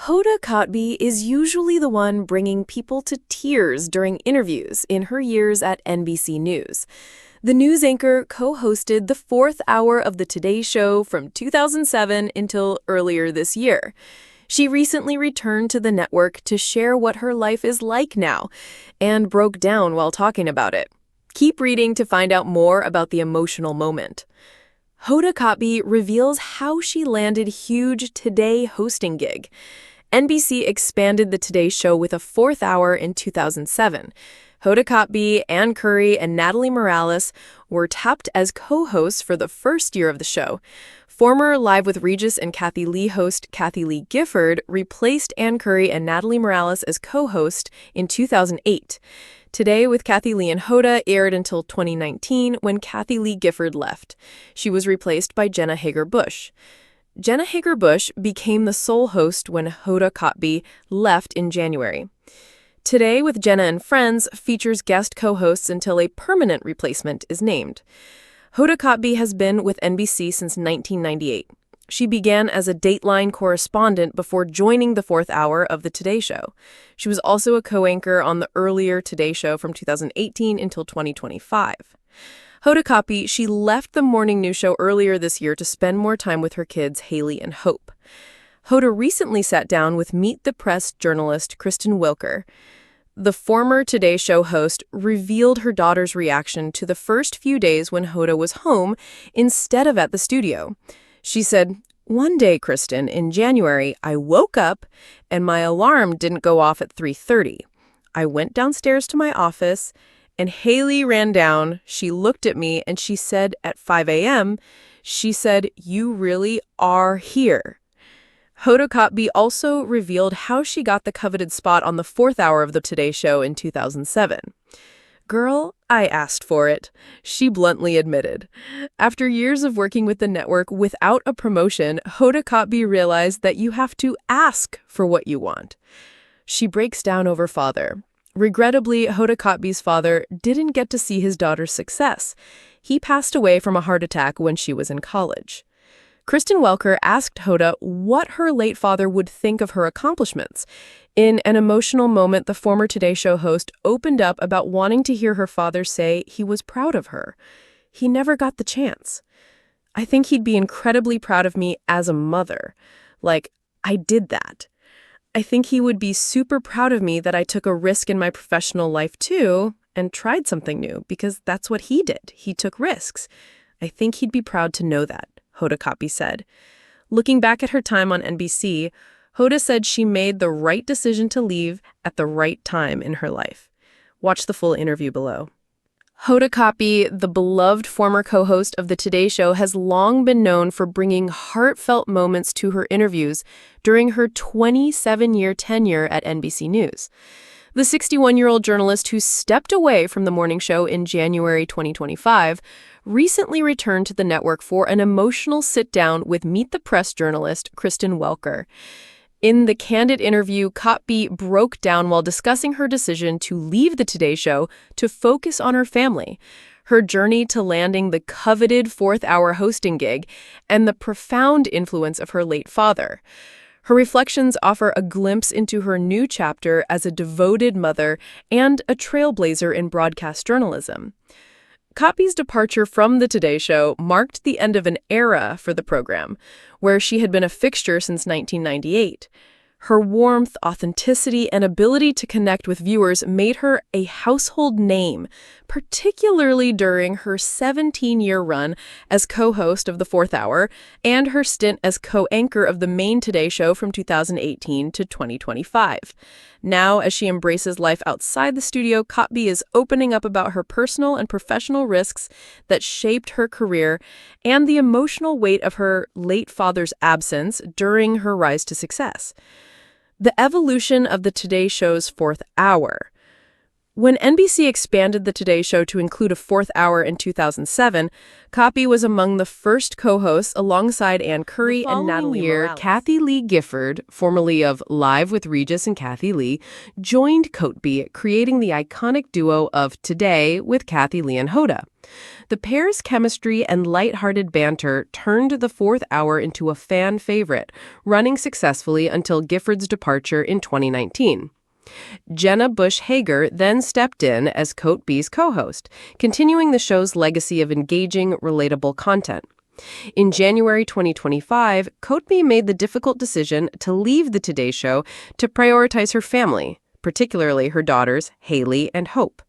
Hoda Kotb is usually the one bringing people to tears during interviews in her years at NBC News. The news anchor co-hosted the fourth hour of the Today Show from 2007 until earlier this year. She recently returned to the network to share what her life is like now and broke down while talking about it. Keep reading to find out more about the emotional moment. Hoda Kotb reveals how she landed huge Today hosting gig. NBC expanded the Today Show with a fourth hour in 2007. Hoda Kotb, Ann Curry, and Natalie Morales were tapped as co-hosts for the first year of the show. Former Live with Regis and Kathy Lee host Kathy Lee Gifford replaced Ann Curry and Natalie Morales as co-host in 2008. Today with Kathy Lee and Hoda aired until 2019 when Kathy Lee Gifford left. She was replaced by Jenna Hager-Bush. Jenna Hager-Bush became the sole host when Hoda Kotb left in January. Today with Jenna and Friends features guest co-hosts until a permanent replacement is named. Hoda Kotb has been with NBC since 1998. She began as a Dateline correspondent before joining the fourth hour of the Today Show. She was also a co-anchor on the earlier Today Show from 2018 until 2025. Hoda Kotb, she left the morning news show earlier this year to spend more time with her kids, Haley and Hope. Hoda recently sat down with Meet the Press journalist Kristen Welker. The former Today Show host revealed her daughter's reaction to the first few days when Hoda was home instead of at the studio. She said, "One day, Kristen, in January, I woke up and my alarm didn't go off at 3:30. I went downstairs to my office and Haley ran down. She looked at me and she said at 5 a.m., she said, 'You really are here.'" Hoda Kotb also revealed how she got the coveted spot on the fourth hour of the Today Show in 2007. "Girl, I asked for it," she bluntly admitted. After years of working with the network without a promotion, Hoda Kotb realized that you have to ask for what you want. She breaks down over father. Regrettably, Hoda Kotb's father didn't get to see his daughter's success. He passed away from a heart attack when she was in college. Kristen Welker asked Hoda what her late father would think of her accomplishments. In an emotional moment, the former Today Show host opened up about wanting to hear her father say he was proud of her. "He never got the chance. I think he'd be incredibly proud of me as a mother. Like, I did that. I think he would be super proud of me that I took a risk in my professional life too and tried something new because that's what he did. He took risks. I think he'd be proud to know that," Hoda Kotb said. Looking back at her time on NBC, Hoda said she made the right decision to leave at the right time in her life. Watch the full interview below. Hoda Kotb, the beloved former co-host of the Today Show, has long been known for bringing heartfelt moments to her interviews during her 27-year tenure at NBC News. The 61-year-old journalist who stepped away from the morning show in January 2025 recently returned to the network for an emotional sit-down with Meet the Press journalist Kristen Welker. In the candid interview, Kotb broke down while discussing her decision to leave the Today Show to focus on her family, her journey to landing the coveted fourth-hour hosting gig, and the profound influence of her late father. Her reflections offer a glimpse into her new chapter as a devoted mother and a trailblazer in broadcast journalism. Kotb's departure from the Today Show marked the end of an era for the program, where she had been a fixture since 1998. Her warmth, authenticity, and ability to connect with viewers made her a household name, particularly during her 17-year run as co-host of the fourth hour and her stint as co-anchor of the main Today Show from 2018 to 2025. Now, as she embraces life outside the studio, Kotb is opening up about her personal and professional risks that shaped her career and the emotional weight of her late father's absence during her rise to success. The evolution of the Today Show's fourth hour. When NBC expanded the Today Show to include a fourth hour in 2007, Kotb was among the first co-hosts alongside Ann Curry and Natalie Morales. Kathy Lee Gifford, formerly of Live with Regis and Kathy Lee, joined Kotb, creating the iconic duo of Today with Kathy Lee and Hoda. The pair's chemistry and lighthearted banter turned the fourth hour into a fan favorite, running successfully until Gifford's departure in 2019. Jenna Bush Hager then stepped in as Kotb's co-host, continuing the show's legacy of engaging, relatable content. In January 2025, Kotb made the difficult decision to leave the Today Show to prioritize her family, particularly her daughters, Haley and Hope.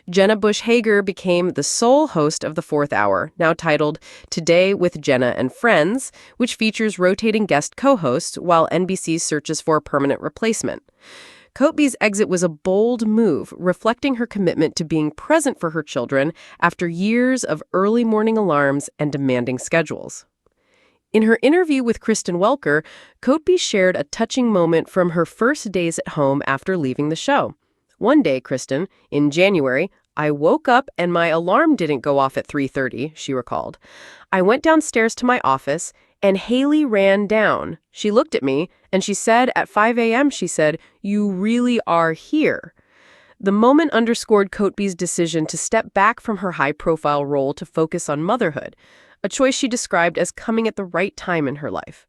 Jenna Bush Hager became the sole host of the fourth hour, now titled Today with Jenna and Friends, which features rotating guest co-hosts while NBC searches for a permanent replacement. Kotb's exit was a bold move, reflecting her commitment to being present for her children after years of early morning alarms and demanding schedules. In her interview with Kristen Welker, Kotb shared a touching moment from her first days at home after leaving the show. One day, Kristen, in January, I woke up and my alarm didn't go off at 3:30, she recalled. I went downstairs to my office and Haley ran down. She looked at me and she said at 5 a.m., she said, "You really are here." The moment underscored Kotb's decision to step back from her high-profile role to focus on motherhood, a choice she described as coming at the right time in her life.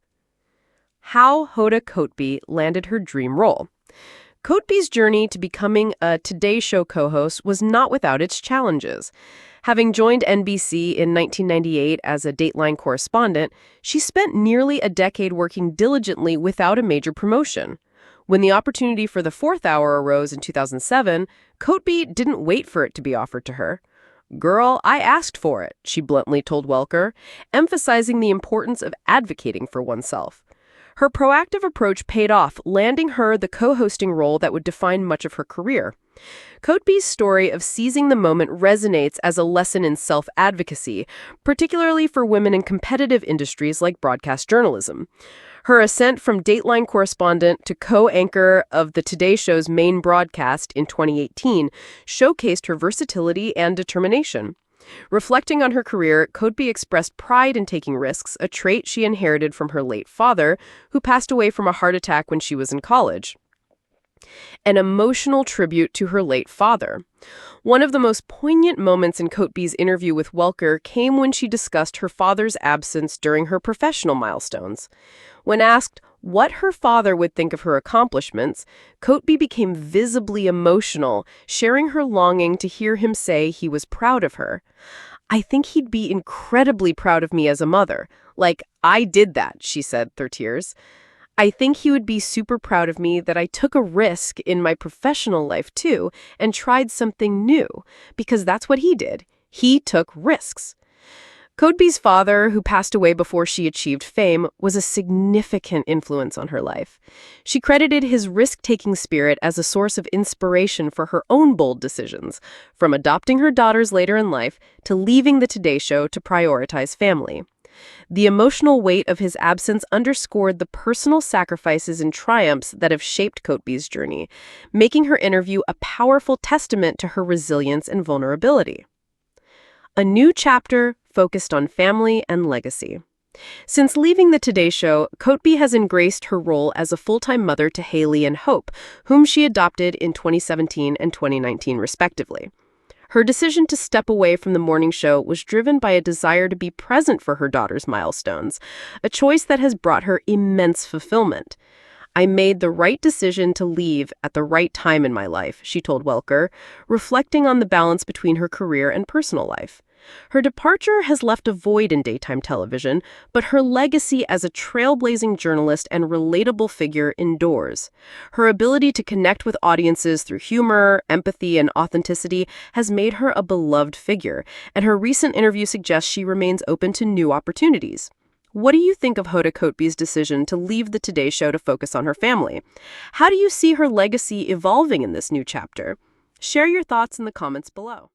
How Hoda Kotb landed her dream role. Kotb's journey to becoming a Today Show co-host was not without its challenges. Having joined NBC in 1998 as a Dateline correspondent, she spent nearly a decade working diligently without a major promotion. When the opportunity for the fourth hour arose in 2007, Kotb didn't wait for it to be offered to her. "Girl, I asked for it," she bluntly told Welker, emphasizing the importance of advocating for oneself. Her proactive approach paid off, landing her the co-hosting role that would define much of her career. Kotb's story of seizing the moment resonates as a lesson in self-advocacy, particularly for women in competitive industries like broadcast journalism. Her ascent from Dateline correspondent to co-anchor of the Today Show's main broadcast in 2018 showcased her versatility and determination. Reflecting on her career, Kotb expressed pride in taking risks, a trait she inherited from her late father, who passed away from a heart attack when she was in college. An emotional tribute to her late father. One of the most poignant moments in Kotb's interview with Welker came when she discussed her father's absence during her professional milestones. When asked what her father would think of her accomplishments, Kotb became visibly emotional, sharing her longing to hear him say he was proud of her. "I think he'd be incredibly proud of me as a mother. Like, I did that," she said through tears. "I think he would be super proud of me that I took a risk in my professional life, too, and tried something new, because that's what he did. He took risks." Kotb's father, who passed away before she achieved fame, was a significant influence on her life. She credited his risk-taking spirit as a source of inspiration for her own bold decisions, from adopting her daughters later in life to leaving the Today Show to prioritize family. The emotional weight of his absence underscored the personal sacrifices and triumphs that have shaped Kotb's journey, making her interview a powerful testament to her resilience and vulnerability. A new chapter focused on family and legacy. Since leaving the Today Show, Kotb has embraced her role as a full-time mother to Haley and Hope, whom she adopted in 2017 and 2019, respectively. Her decision to step away from the morning show was driven by a desire to be present for her daughter's milestones, a choice that has brought her immense fulfillment. "I made the right decision to leave at the right time in my life," she told Welker, reflecting on the balance between her career and personal life. Her departure has left a void in daytime television, but her legacy as a trailblazing journalist and relatable figure endures. Her ability to connect with audiences through humor, empathy, and authenticity has made her a beloved figure, and her recent interview suggests she remains open to new opportunities. What do you think of Hoda Kotb's decision to leave the Today Show to focus on her family? How do you see her legacy evolving in this new chapter? Share your thoughts in the comments below.